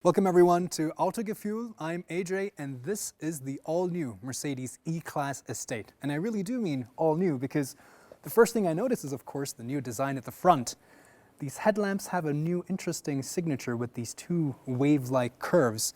Welcome everyone to Autogefühl. I'm AJ and this is the all-new Mercedes E-Class Estate. And I really do mean all new because the first thing I notice is of course the new design at the front. These headlamps have a new interesting signature with these two wave-like curves.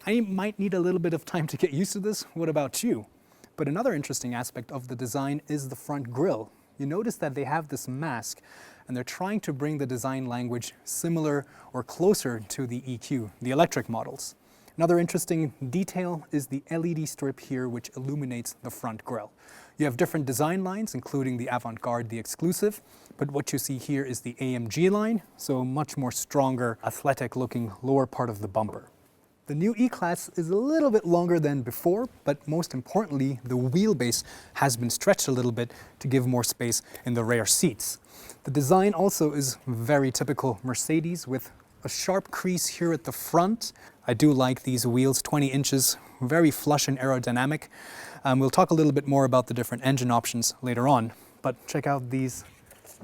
I might need a little bit of time to get used to this. What about you? But another interesting aspect of the design is the front grille. You notice that they have this mask and they're trying to bring the design language similar or closer to the EQ, the electric models. Another interesting detail is the LED strip here which illuminates the front grille. You have different design lines, including the Avant-Garde, the Exclusive, but what you see here is the AMG-line, so much more stronger, athletic-looking lower part of the bumper. The new E-Class is a little bit longer than before, but most importantly, the wheelbase has been stretched a little bit to give more space in the rear seats. The design also is very typical Mercedes with a sharp crease here at the front. I do like these wheels, 20 inches, very flush and aerodynamic. We'll talk a little bit more about the different engine options later on, but check out these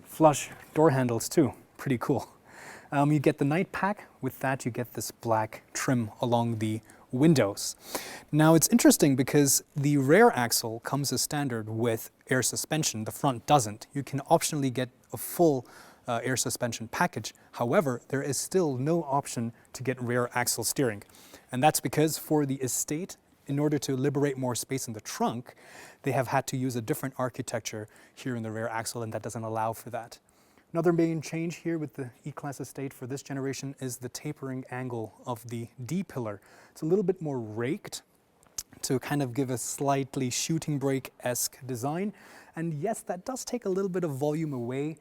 flush door handles too, pretty cool. You get the night pack. With that, you get this black trim along the windows. Now, it's interesting because the rear axle comes as standard with air suspension. The front doesn't. You can optionally get a full air suspension package. However, there is still no option to get rear axle steering. And that's because for the Estate, in order to liberate more space in the trunk, they have had to use a different architecture here in the rear axle, and that doesn't allow for that. Another main change here with the E-Class Estate for this generation is the tapering angle of the D-pillar. It's a little bit more raked to kind of give a slightly shooting brake-esque design. And yes, that does take a little bit of volume away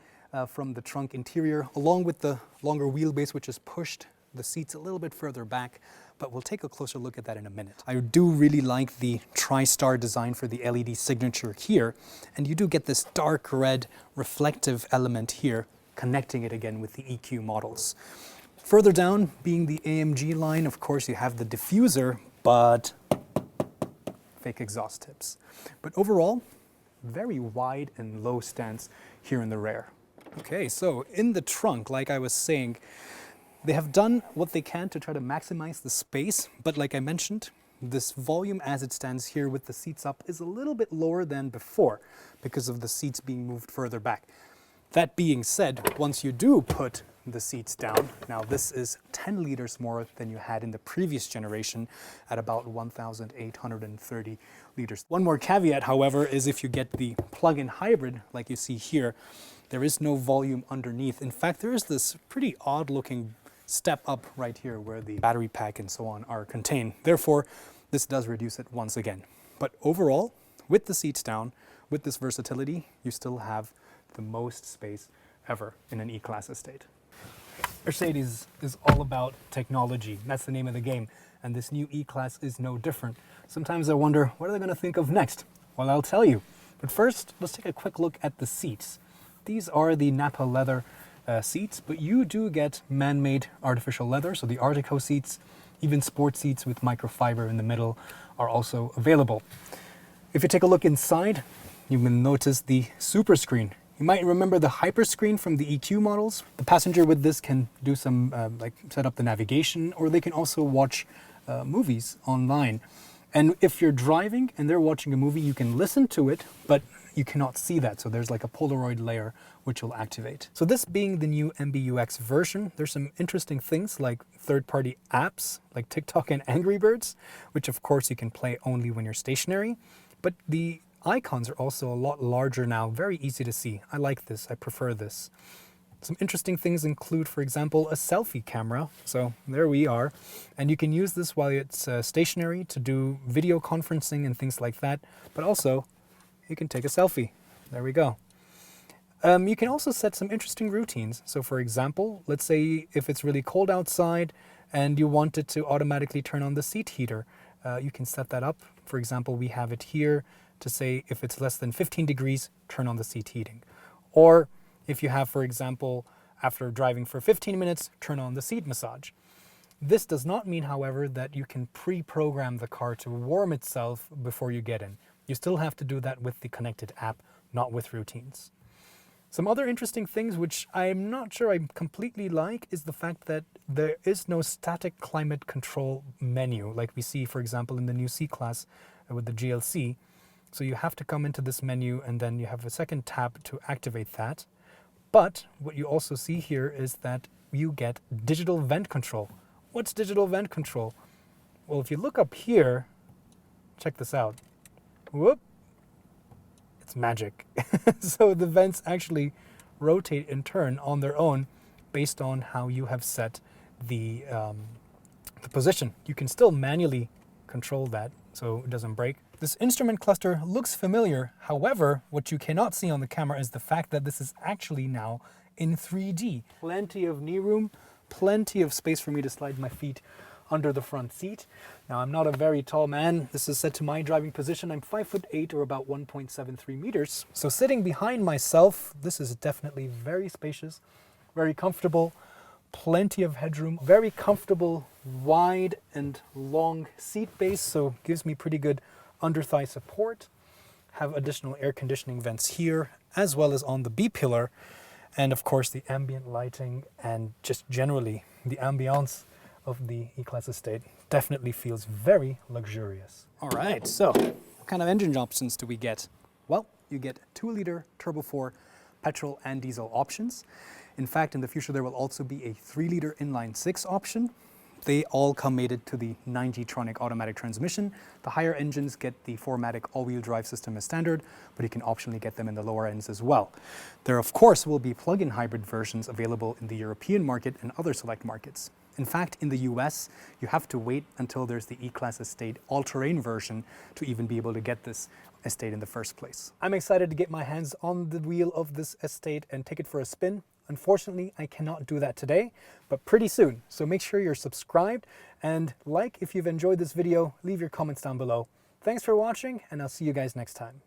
from the trunk interior, along with the longer wheelbase, which has pushed the seats a little bit further back. But we'll take a closer look at that in a minute. I do really like the tri-star design for the LED signature here, and you do get this dark red reflective element here, connecting it again with the EQ models. Further down, being the AMG line, of course, you have the diffuser, but fake exhaust tips. But overall, very wide and low stance here in the rear. Okay, so in the trunk, like I was saying, they have done what they can to try to maximize the space, but like I mentioned, this volume as it stands here with the seats up is a little bit lower than before because of the seats being moved further back. That being said, once you do put the seats down, now this is 10 liters more than you had in the previous generation at about 1,830 liters. One more caveat, however, is if you get the plug-in hybrid, like you see here, there is no volume underneath. In fact, there is this pretty odd-looking step up right here where the battery pack and so on are contained. Therefore, this does reduce it once again. But overall, with the seats down, with this versatility, you still have the most space ever in an E-Class Estate. Mercedes is all about technology. That's the name of the game. And this new E-Class is no different. Sometimes I wonder, what are they going to think of next? Well, I'll tell you. But first, let's take a quick look at the seats. These are the Nappa leather seats, but you do get man-made artificial leather, so the Artico seats, even sport seats with microfiber in the middle are also available. If you take a look inside, you will notice the super screen. You might remember the hyper screen from the EQ models. The passenger with this can do some, set up the navigation, or they can also watch movies online. And if you're driving and they're watching a movie, you can listen to it, but you cannot see that. So there's like a Polaroid layer which will activate. So this being the new MBUX version, there's some interesting things like third-party apps like TikTok and Angry Birds, which of course you can play only when you're stationary. But the icons are also a lot larger now, very easy to see. I like this, I prefer this. Some interesting things include, for example, a selfie camera. So there we are. And you can use this while it's stationary to do video conferencing and things like that. But also, you can take a selfie. There we go. You can also set some interesting routines. So for example, let's say if it's really cold outside and you want it to automatically turn on the seat heater, you can set that up. For example, we have it here to say if it's less than 15 degrees, turn on the seat heating. Or if you have, for example, after driving for 15 minutes, turn on the seat massage. This does not mean, however, that you can pre-program the car to warm itself before you get in. You still have to do that with the connected app, not with routines. Some other interesting things which I'm not sure I completely like is the fact that there is no static climate control menu like we see, for example, in the new C-Class with the GLC. So you have to come into this menu and then you have a second tab to activate that. But what you also see here is that you get digital vent control. What's digital vent control? Well, if you look up here, check this out. Whoop. It's magic. So the vents actually rotate and turn on their own based on how you have set the position. You can still manually control that so it doesn't break. This instrument cluster looks familiar. However, what you cannot see on the camera is the fact that this is actually now in 3D. Plenty of knee room, plenty of space for me to slide my feet under the front seat. Now, I'm not a very tall man. This is set to my driving position. I'm 5'8" or about 1.73 meters. So sitting behind myself, this is definitely very spacious, very comfortable, plenty of headroom, very comfortable, wide and long seat base. So gives me pretty good under thigh support. Have additional air conditioning vents here, as well as on the B-pillar. And of course, the ambient lighting and just generally the ambiance of the E-Class estate definitely feels very luxurious. All right, so what kind of engine options do we get? Well, you get 2-liter turbo 4 petrol and diesel options. In fact, in the future, there will also be a 3-liter inline 6 option. They all come mated to the 9G-tronic automatic transmission. The higher engines get the 4MATIC all-wheel drive system as standard, but you can optionally get them in the lower ends as well. There, of course, will be plug-in hybrid versions available in the European market and other select markets. In fact, in the US, you have to wait until there's the E-Class Estate all-terrain version to even be able to get this estate in the first place. I'm excited to get my hands on the wheel of this estate and take it for a spin. Unfortunately, I cannot do that today, but pretty soon. So make sure you're subscribed and like if you've enjoyed this video, leave your comments down below. Thanks for watching, and I'll see you guys next time.